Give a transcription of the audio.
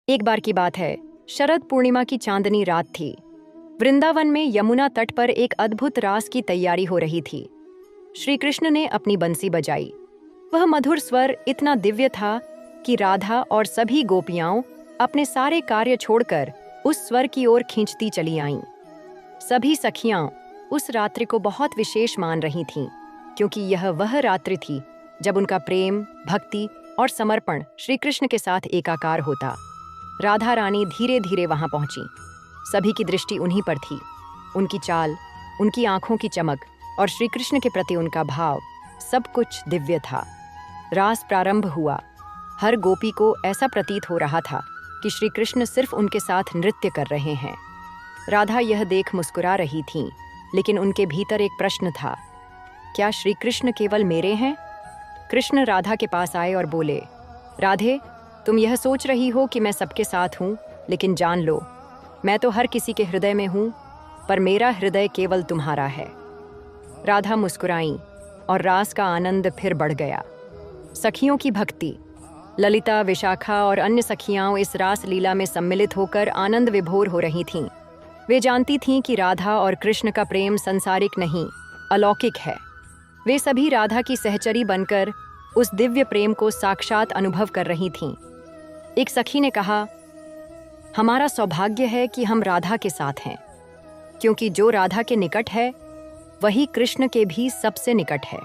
एक बार की बात है, शरद पूर्णिमा की चांदनी रात थी। वृंदावन में यमुना तट पर एक अद्भुत रास की तैयारी हो रही थी। श्री कृष्ण ने अपनी बंसी बजाई। वह मधुर स्वर इतना दिव्य था कि राधा और सभी गोपियां अपने सारे कार्य छोड़कर उस स्वर की ओर खींचती चली आईं। सभी सखियां उस रात्रि को बहुत विशेष मान रही थीं, क्योंकि यह वह रात्रि थी जब उनका प्रेम, भक्ति और समर्पण श्री कृष्ण के साथ एकाकार होता। राधा रानी धीरे धीरे वहां पहुंची। सभी की दृष्टि उन्हीं पर थी। उनकी चाल, उनकी आंखों की चमक और श्री कृष्ण के प्रति उनका भाव, सब कुछ दिव्य था। रास प्रारंभ हुआ। हर गोपी को ऐसा प्रतीत हो रहा था कि श्री कृष्ण सिर्फ उनके साथ नृत्य कर रहे हैं। राधा यह देख मुस्कुरा रही थीं, लेकिन उनके भीतर एक प्रश्न था, क्या श्री कृष्ण केवल मेरे हैं? कृष्ण राधा के पास आए और बोले, राधे, तुम यह सोच रही हो कि मैं सबके साथ हूँ, लेकिन जान लो, मैं तो हर किसी के हृदय में हूँ, पर मेरा हृदय केवल तुम्हारा है। राधा मुस्कुराईं और रास का आनंद फिर बढ़ गया। सखियों की भक्ति, ललिता, विशाखा और अन्य सखियां इस रास लीला में सम्मिलित होकर आनंद विभोर हो रही थीं। वे जानती थीं कि राधा और कृष्ण का प्रेम संसारिक नहीं, अलौकिक है। वे सभी राधा की सहचरी बनकर उस दिव्य प्रेम को साक्षात अनुभव कर रही थीं। एक सखी ने कहा, हमारा सौभाग्य है कि हम राधा के साथ हैं, क्योंकि जो राधा के निकट है वही कृष्ण के भी सबसे निकट है।